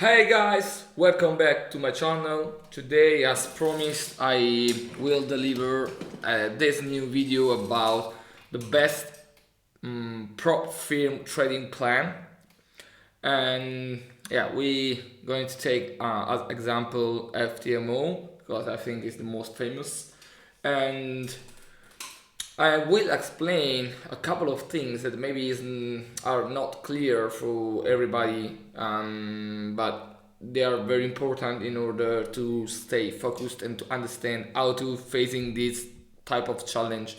Hey guys, welcome back to my channel. Today, as promised, I will deliver this new video about the best prop firm trading plan. And yeah, we going to take as example FTMO because I think it's the most famous. And I will explain a couple of things that maybe are not clear for everybody, but they are very important in order to stay focused and to understand how to facing this type of challenge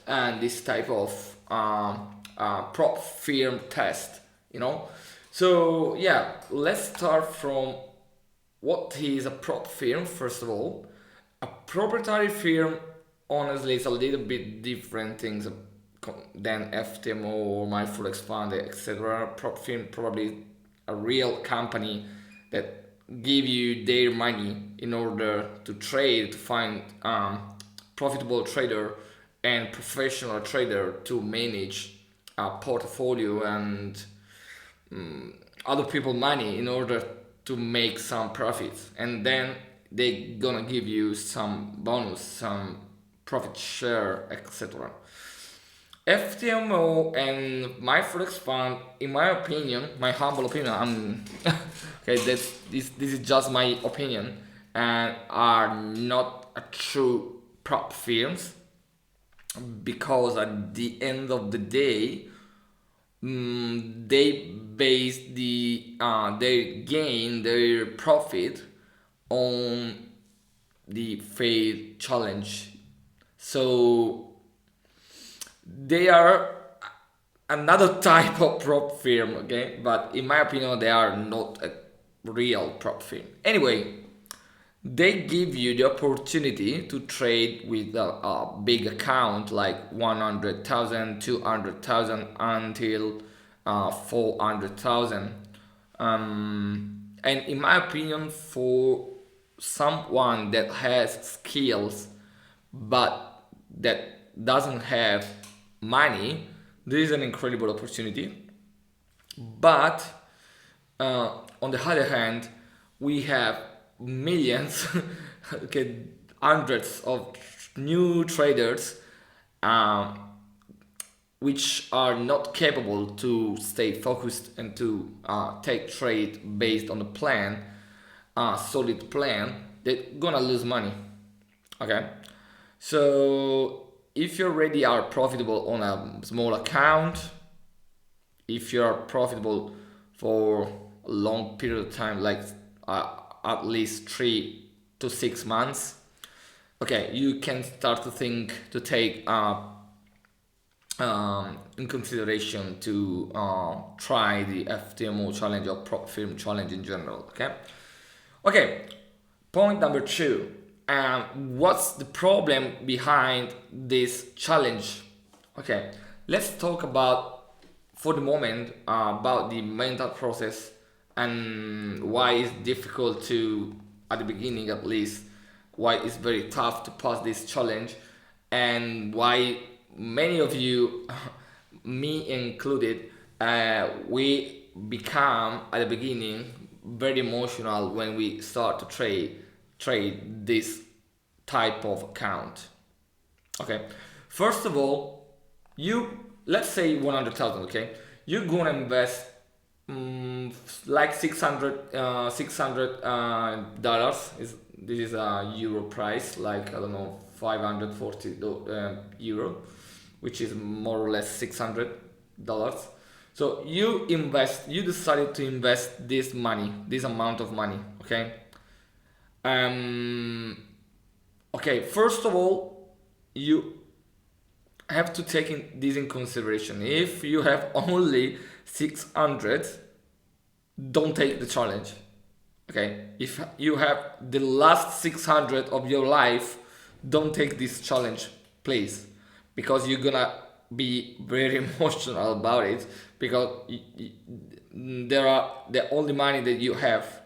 and this type of prop firm test. You know, so yeah, let's start from what is a prop firm first of all. A proprietary firm honestly it's a little bit different things than FTMO or Mindful Expand, etc. Prop firm probably a real company that give you their money in order to trade, to find profitable trader and professional trader to manage a portfolio and other people money in order to make some profits, and then they gonna give you some bonus, some profit share, etc. FTMO and my forex fund, in my opinion, my humble opinion, I'm okay. This is just my opinion, and are not a true prop firms because at the end of the day, they base their gain, their profit on the failed challenge. So they are another type of prop firm, okay? But in my opinion, they are not a real prop firm. Anyway, they give you the opportunity to trade with a big account like 100,000, 200,000 until 400,000. And in my opinion, for someone that has skills but that doesn't have money, this is an incredible opportunity. But on the other hand, we have millions, okay, hundreds of new traders um, which are not capable to stay focused and to take trade based on the plan, solid plan, they're gonna lose money. Okay, so if you already are profitable on a small account, if you are profitable for a long period of time, like at least 3 to 6 months, okay, you can start to think to take in consideration to try the FTMO challenge or prop firm challenge in general. Okay. Point number two. What's the problem behind this challenge? Okay, let's talk about for the moment about the mental process and why it's difficult to, at the beginning at least, why it's very tough to pass this challenge, and why many of you, me included, we become at the beginning very emotional when we start to trade this type of account. Okay, first of all, you, let's say 100,000. Okay, you're gonna invest like 600 dollars. Is this is a euro price, like I don't know, 540 euro, which is more or less $600. So you decided to invest this money, this amount of money. Okay. Um. Okay. First of all, you have to take this in consideration. If you have only 600, don't take the challenge. Okay, if you have the last 600 of your life, don't take this challenge, please, because you're gonna be very emotional about it, because there are the only money that you have.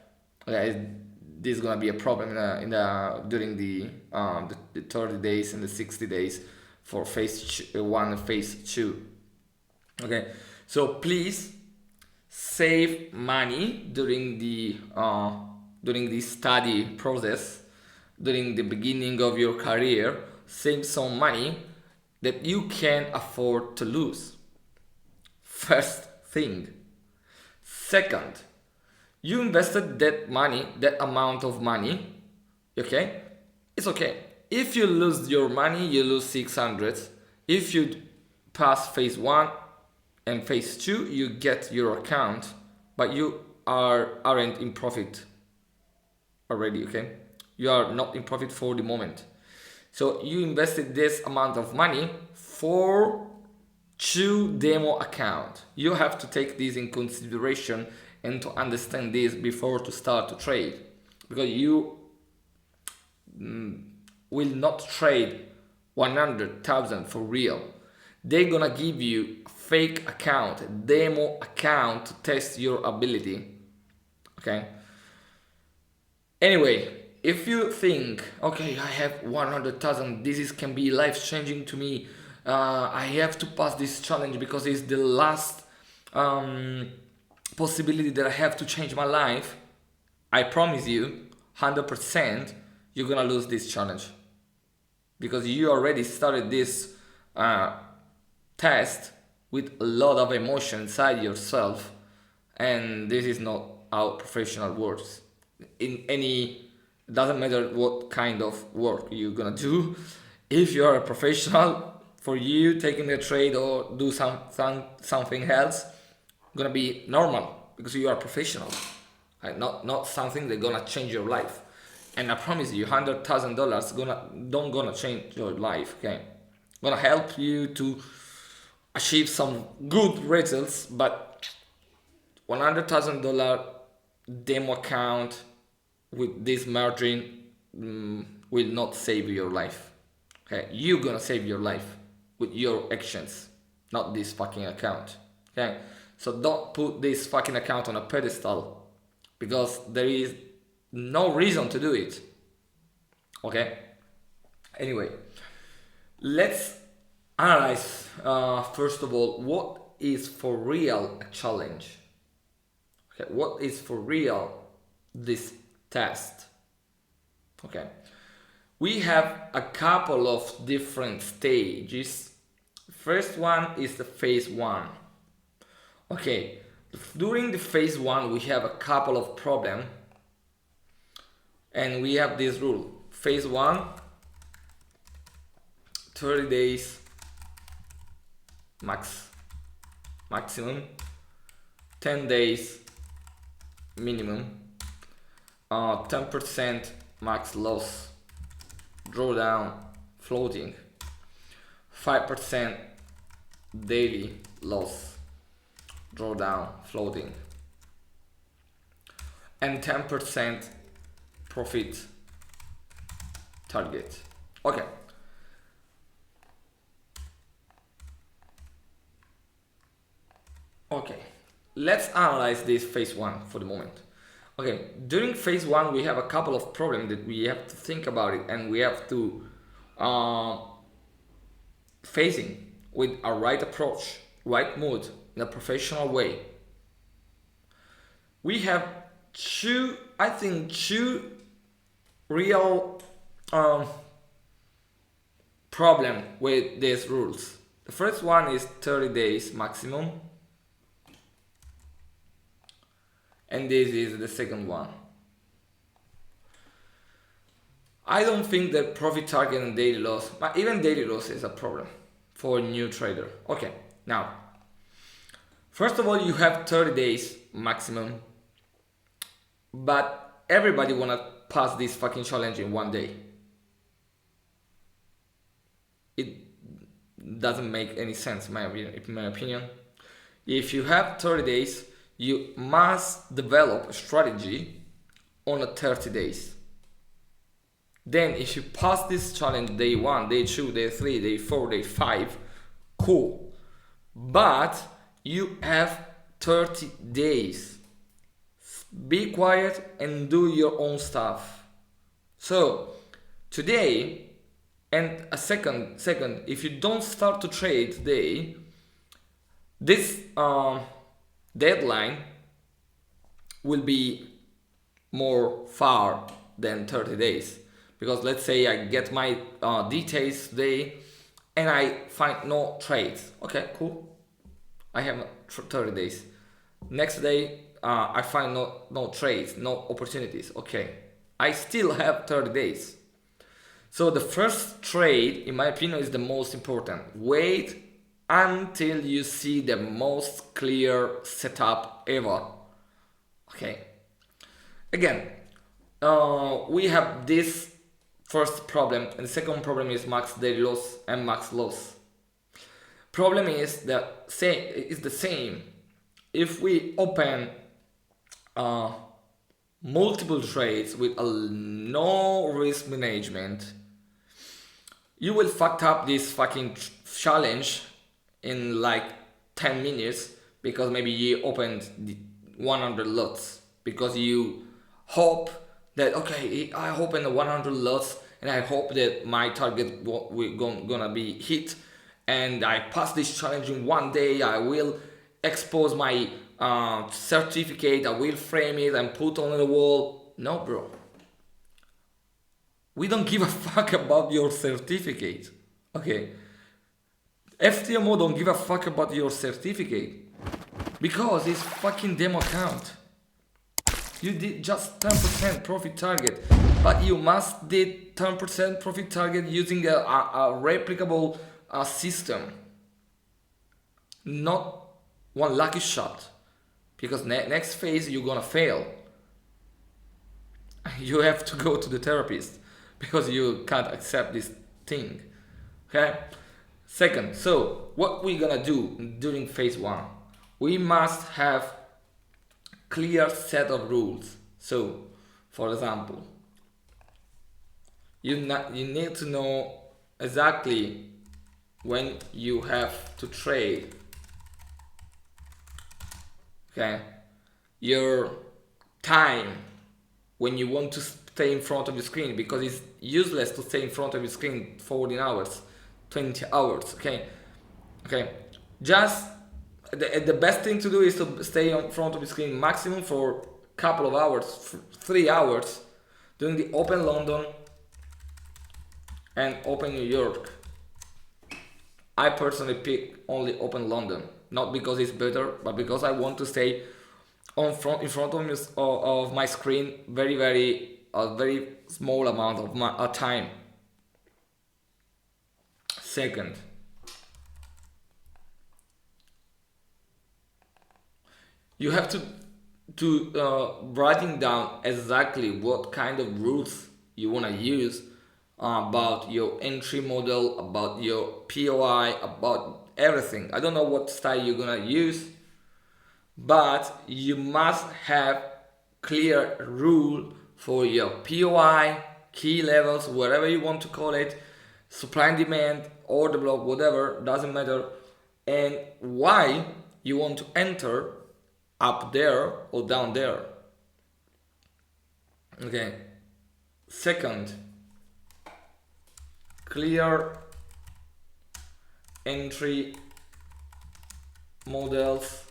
Okay, this is gonna be a problem during the 30 days and the 60 days for phase one and phase two. Okay, so please save money during the study process, during the beginning of your career. Save some money that you can afford to lose. First thing. Second, you invested that money, that amount of money, okay? It's okay. If you lose your money, you lose 600. If you pass phase 1 and phase 2, you get your account, but you aren't in profit already, okay? You are not in profit for the moment. So you invested this amount of money for 2 demo account. You have to take this in consideration and to understand this before to start to trade, because you will not trade 100,000 for real. They're gonna give you a fake account, a demo account to test your ability, okay? Anyway, if you think, okay, I have 100,000, can be life changing to me, I have to pass this challenge because it's the last possibility that I have to change my life, I promise you 100% you're gonna lose this challenge, because you already started this test with a lot of emotion inside yourself, and this is not how professional works. In any, doesn't matter what kind of work you're gonna do, if you are a professional, for you taking a trade or do something else gonna be normal, because you are professional, right? Not something that's gonna change your life. And I promise you, $100,000 gonna change your life, okay? Gonna help you to achieve some good results, but $100,000 demo account with this margin will not save your life. Okay, you're gonna save your life with your actions, not this fucking account. Okay, so don't put this fucking account on a pedestal, because there is no reason to do it. Okay. Anyway, let's analyze first of all what is for real a challenge. Okay, what is for real this test? Okay, we have a couple of different stages. First one is the phase 1. Okay, during the phase 1 we have a couple of problems, and we have this rule. Phase 1, 30 days maximum, 10 days minimum, 10% max loss, drawdown, floating, 5% daily loss, drawdown, floating, and 10% profit target. Okay. Okay, let's analyze this phase 1 for the moment. Okay, during phase 1 we have a couple of problems that we have to think about it, and we have to facing with a right approach, right mood, in a professional way. We have two real problem with these rules. The first one is 30 days maximum, and this is the second one. I don't think that profit target and daily loss, but even daily loss is a problem for a new trader. Okay, now, first of all, you have 30 days maximum, but everybody wanna pass this fucking challenge in one day. It doesn't make any sense, in my opinion. If you have 30 days, you must develop a strategy on a 30 days. Then if you pass this challenge day 1, day 2, day 3, day 4, day 5, cool. But you have 30 days. Be quiet and do your own stuff. So today, and a second, if you don't start to trade today, this deadline will be more far than 30 days. Because let's say I get my details today and I find no trades. Okay, cool. I have 30 days. Next day, I find no trades, no opportunities. Okay, I still have 30 days. So the first trade, in my opinion, is the most important. Wait until you see the most clear setup ever. Okay. Again, we have this first problem, and the second problem is max daily loss and max loss. Problem is that it's the same. If we open multiple trades with no risk management, you will fuck up this fucking challenge in like 10 minutes because maybe you opened 100 lots because you hope that, okay, I opened 100 lots and I hope that my target gonna be hit and I pass this challenge in one day. I will expose my certificate, I will frame it and put on the wall. No, bro. We don't give a fuck about your certificate. Okay. FTMO don't give a fuck about your certificate because it's fucking demo account. You did just 10% profit target, but you must did 10% profit target using a replicable system, not one lucky shot. Because next phase you're gonna fail. You have to go to the therapist because you can't accept this thing. Okay. Second, so what we're gonna do during phase one? We must have clear set of rules. So, for example, you need to know exactly when you have to trade. Okay, your time when you want to stay in front of the screen, because it's useless to stay in front of the screen 14 hours, 20 hours. Okay, just the best thing to do is to stay in front of the screen maximum for a couple of hours, 3 hours, during the Open London and Open New York. I personally pick only Open London, not because it's better, but because I want to stay in front of my screen a very small amount of my time. Second, you have to writing down exactly what kind of rules you want to use about your entry model, about your POI, about everything. I don't know what style you're gonna use, but you must have clear rule for your POI, key levels, whatever you want to call it, supply and demand, order block, whatever, doesn't matter, and why you want to enter up there or down there. Okay. Second, clear entry models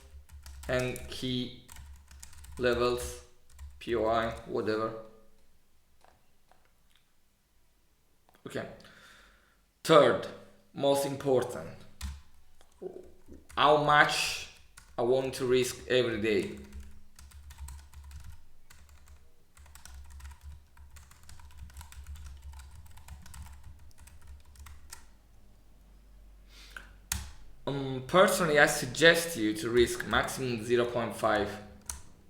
and key levels, POI, whatever. Okay. Third, most important, how much I want to risk every day. Personally, I suggest you to risk maximum 0.5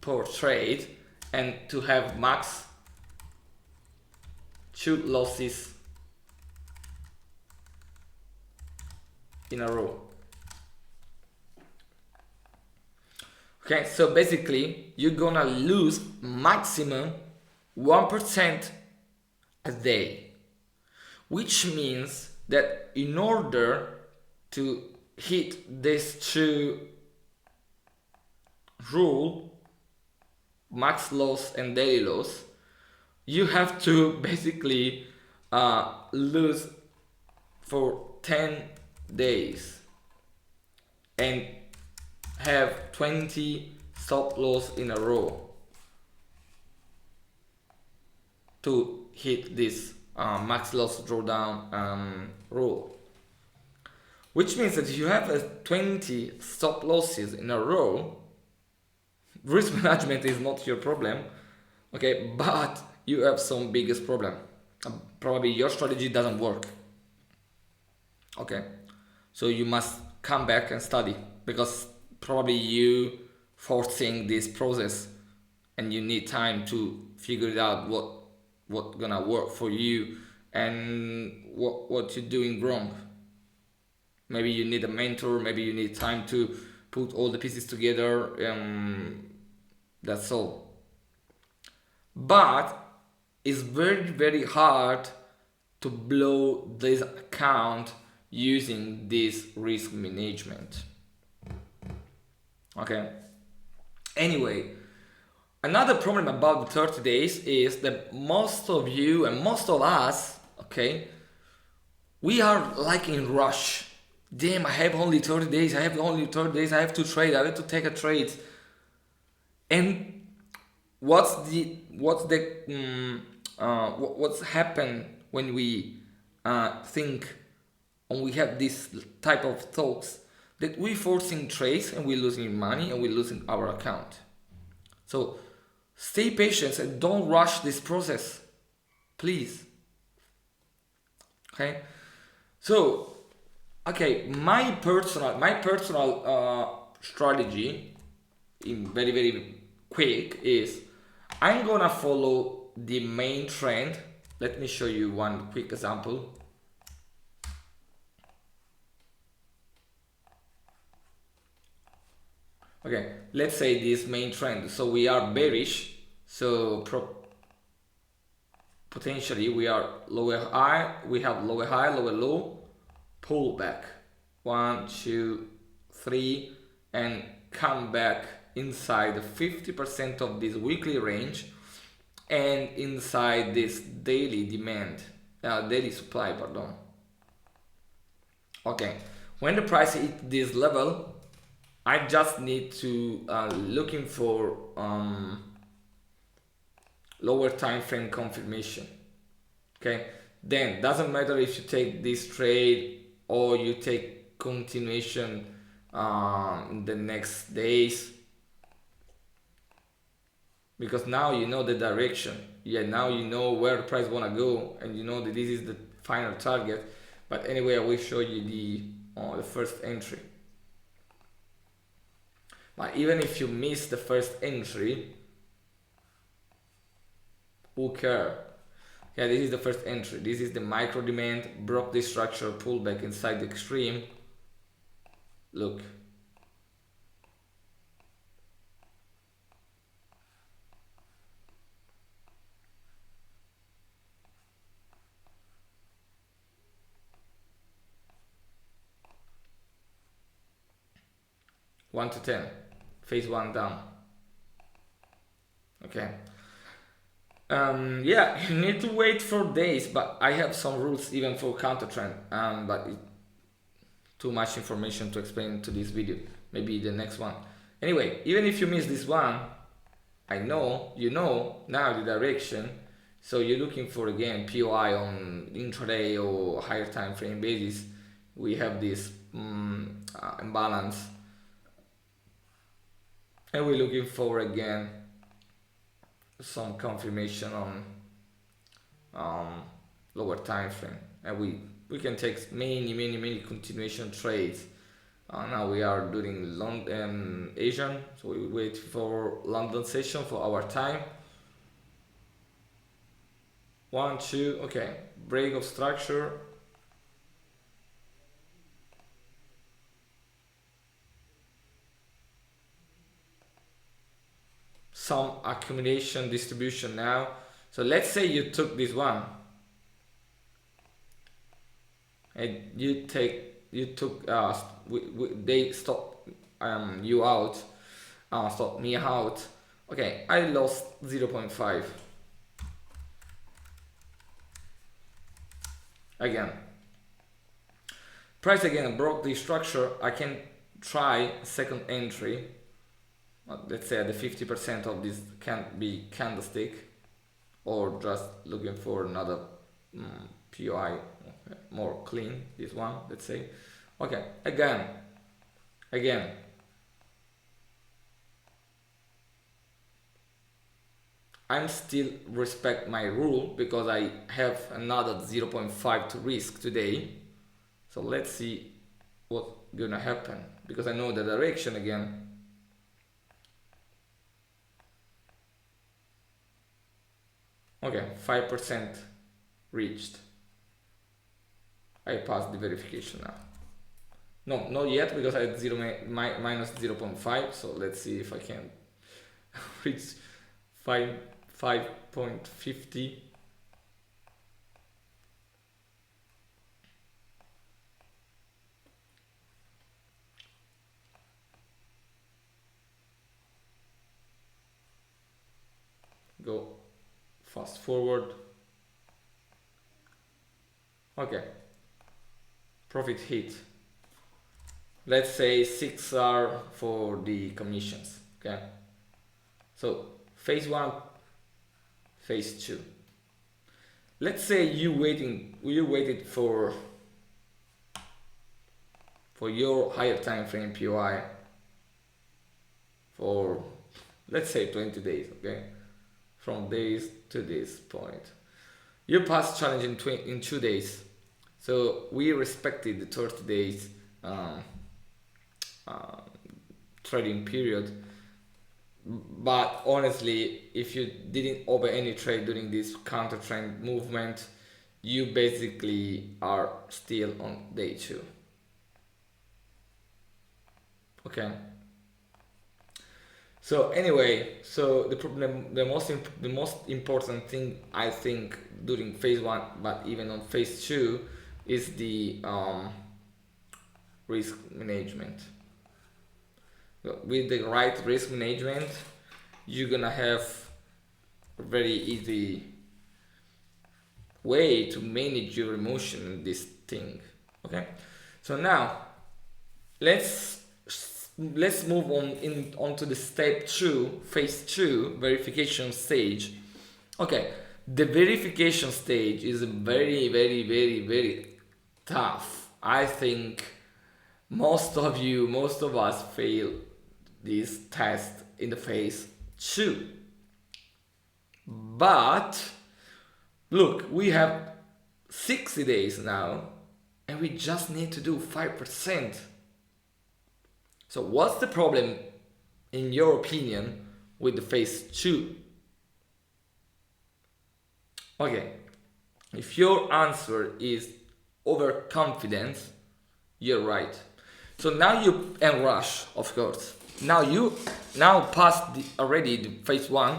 per trade and to have max 2 losses in a row. Okay, so basically you're gonna lose maximum 1% a day, which means that in order to hit this 2 rule, max loss and daily loss, you have to basically lose for 10 days and have 20 stop loss in a row to hit this max loss drawdown rule, which means that if you have 20 stop losses in a row, risk management is not your problem, okay, but you have some biggest problem. Probably your strategy doesn't work, okay, so you must come back and study, because probably you forcing this process and you need time to figure it out what gonna work for you and what you're doing wrong. Maybe you need a mentor, maybe you need time to put all the pieces together. That's all. But it's very hard to blow this account using this risk management. Okay. Anyway, another problem about the 30 days is that most of you and most of us, okay, we are like in rush. Damn, I have only 30 days, I have only 30 days, I have to trade, I have to take a trade. And what's happened when we think and we have this type of thoughts, that we're forcing trades and we're losing money and we're losing our account. So stay patient and don't rush this process, please. Okay, so okay, my personal strategy, in very quick, is I'm gonna follow the main trend. Let me show you one quick example. Okay, let's say this main trend. So we are bearish. So potentially we are lower high. We have lower high, lower low, pull back. 1, 2, 3, and come back inside the 50% of this weekly range and inside this daily demand, daily supply, pardon. Okay, when the price hit this level, I just need to looking for lower time frame confirmation. Okay, then doesn't matter if you take this trade or you take continuation in the next days, because now you know the direction. Yeah, now you know where the price wanna go, and you know that this is the final target. But anyway, I will show you the first entry. But even if you miss the first entry, who cares? Yeah, this is the first entry. This is the micro demand, broke this structure, pulled back inside the extreme. Look. One to 10. Phase 1 down. Okay. Yeah, you need to wait for days, but I have some rules even for counter trend. But too much information to explain to this video. Maybe the next one. Anyway, even if you miss this one, I know you know now the direction. So you're looking for again POI on intraday or higher time frame basis. We have this imbalance, and we're looking for again some confirmation on lower time frame, and we can take many continuation trades. Now we are doing London Asian, so we wait for London session for our time. 1, 2, okay, break of structure. Some accumulation distribution now. So let's say you took this one and they stopped you out, stopped me out. Okay, I lost 0.5 again. Price again broke the structure. I can try a second entry. Let's say the 50% of this can be candlestick, or just looking for another POI more clean, this one, let's say. Okay, again, I'm still respect my rule because I have another 0.5 to risk today. So let's see what's gonna happen, because I know the direction again. Okay, 5% reached. I passed the verification now. No, not yet, because I had minus 0.5. So let's see if I can reach 5.50. Go fast forward. Okay, profit hit. Let's say 6 are for the commissions. Okay, so phase 1, phase 2. Let's say you waited for your higher time frame POI for, let's say, 20 days. Okay, from days to this point. You passed challenge in 2 days, so we respected the 30 days trading period. But honestly, if you didn't open any trade during this counter trend movement, you basically are still on day 2. Okay. So anyway, so the most important thing I think during phase 1, but even on phase 2, is the risk management. With the right risk management, you're gonna have a very easy way to manage your emotion in this thing. Okay, so now let's move on onto the step 2, phase 2, verification stage. Okay, the verification stage is very tough. I think most of us fail this test in the phase 2. But look, we have 60 days now, and we just need to do 5%. So what's the problem, in your opinion, with the phase 2? Okay, if your answer is overconfidence, you're right. So now you, and rush, of course. Now passed already the phase 1.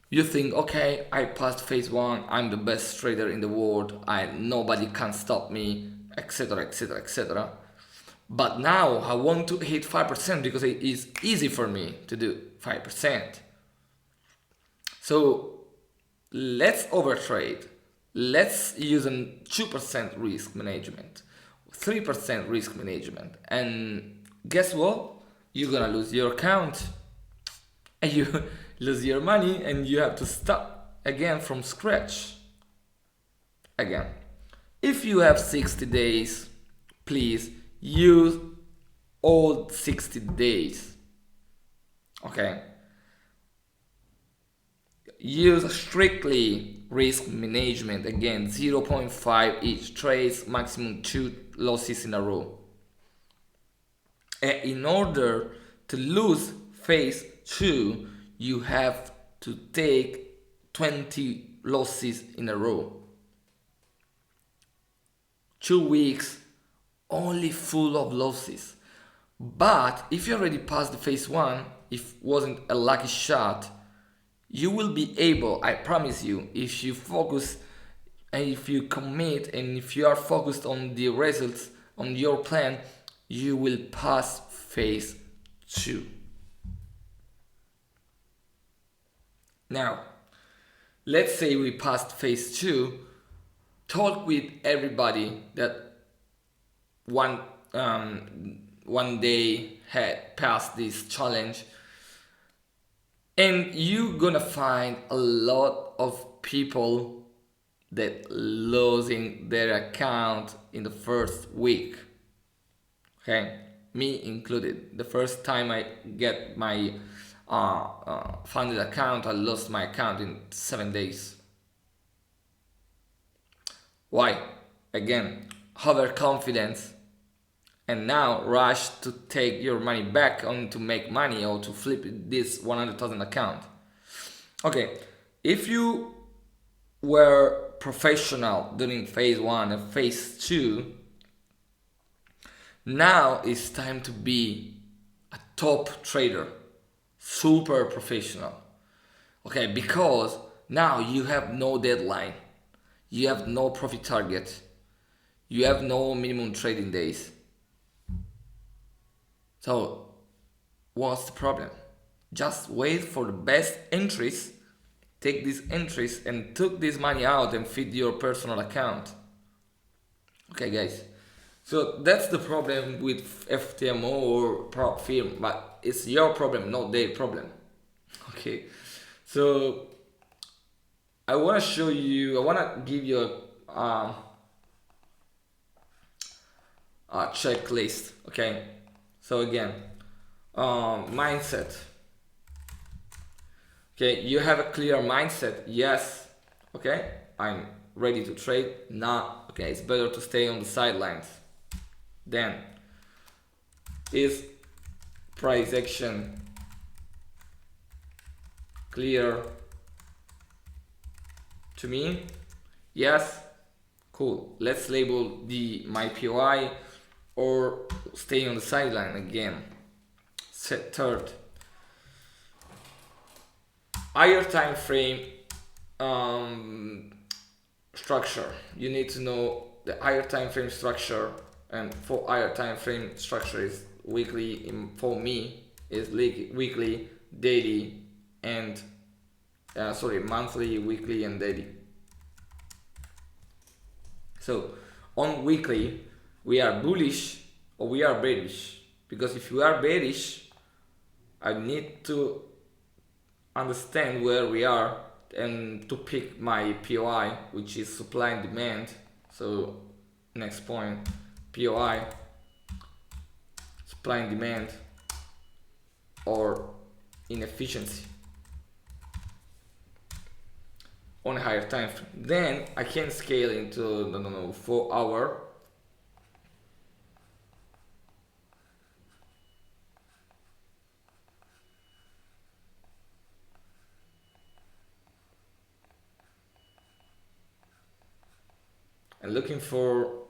You think, okay, I passed phase 1. I'm the best trader in the world. Nobody can stop me, etc., etc., etc. But now I want to hit 5% because it is easy for me to do 5%. So let's overtrade. Let's use a 2% risk management, 3% risk management, and guess what? You're gonna lose your account, and you lose your money, and you have to start again from scratch. Again, if you have 60 days, please use all 60 days. Okay, use strictly risk management. Again, 0.5 each trades, maximum 2 losses in a row. And in order to lose phase 2, you have to take 20 losses in a row. 2 weeks only full of losses. But if you already passed the phase 1, if it wasn't a lucky shot, you will be able, I promise you, if you focus and if you commit and if you are focused on the results, on your plan, you will pass phase 2. Now, let's say we passed phase 2. Talk with everybody that one day had passed this challenge, and you're gonna find a lot of people that losing their account in the first week. Okay, me included. The first time I get my funded account, I lost my account in 7 days. Why? Again, overconfidence, and now rush to take your money back on to make money or to flip this 100,000 account. Okay, if you were professional during phase 1 and phase 2, now it's time to be a top trader, super professional. Okay, because now you have no deadline, you have no profit target, you have no minimum trading days. So what's the problem? Just wait for the best entries, take these entries and took this money out and feed your personal account. Okay guys, so that's the problem with FTMO or prop firm, but it's your problem, not their problem. Okay, so I want to show you, I want to give you a checklist. Okay, so again, mindset. Okay, you have a clear mindset. Yes, okay, I'm ready to trade. Nah, okay, it's better to stay on the sidelines. Then is price action clear to me? Yes, cool. Let's label the my POI or stay on the sideline again. Set third, higher time frame structure. You need to know the higher time frame structure, and for higher time frame structure is weekly. For me is weekly, daily, and monthly, weekly, and daily. So on weekly we are bullish or we are bearish, because if we are bearish, I need to understand where we are and to pick my POI, which is supply and demand. So next point, POI, supply and demand, or inefficiency on a higher time frame. Then I can scale into 4 hour. And looking for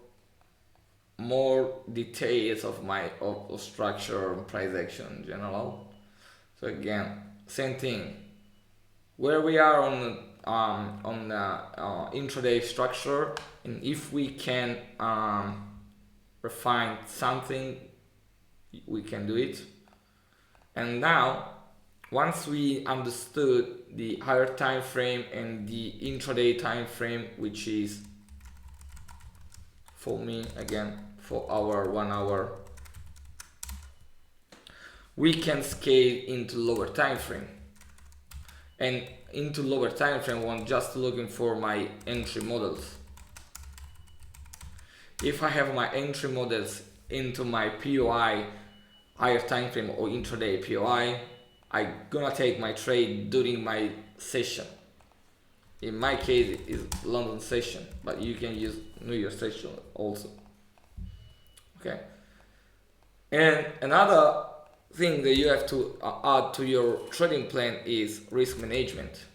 more details of my of structure and price action in general. So again, same thing. Where we are on the intraday structure, and if we can refine something, we can do it. And now, once we understood the higher time frame and the intraday time frame, which is for me again 4 hour, 1 hour, we can scale into lower time frame. And into lower time frame, I'm just looking for my entry models. If I have my entry models into my POI higher time frame or intraday POI, I'm gonna take my trade during my session. In my case, it's London session, but you can use New York session also. Okay. And another thing that you have to add to your trading plan is risk management.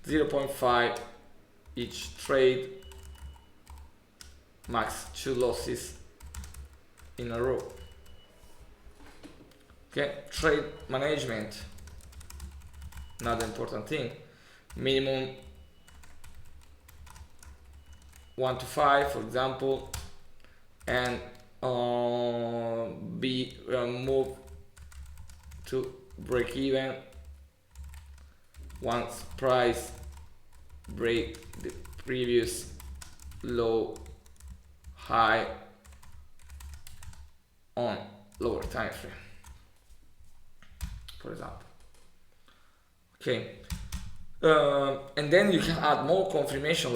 .5 each trade, max 2 losses in a row. Okay, trade management, another important thing. Minimum 1 to 5, for example, and be move to break even once price break the previous low high on lower time frame, for example. Okay, and then you can add more confirmation,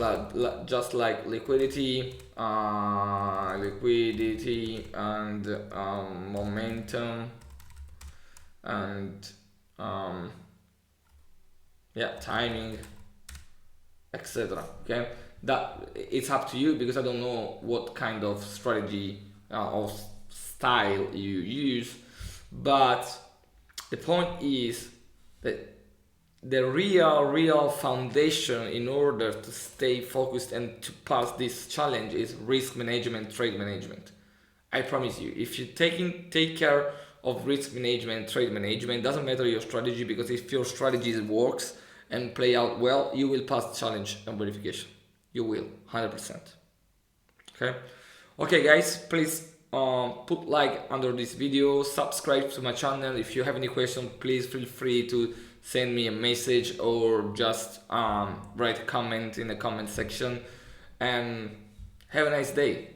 just like liquidity, and momentum, and yeah, timing, etc. Okay, that it's up to you, because I don't know what kind of strategy or style you use, but the point is that the real foundation in order to stay focused and to pass this challenge is risk management, trade management. I promise you, if you take care of risk management, trade management, doesn't matter your strategy, because if your strategy works and play out well, you will pass the challenge and verification. You will, 100%. Okay guys, please put like under this video, subscribe to my channel. If you have any questions, please feel free to send me a message or just write a comment in the comment section, and have a nice day.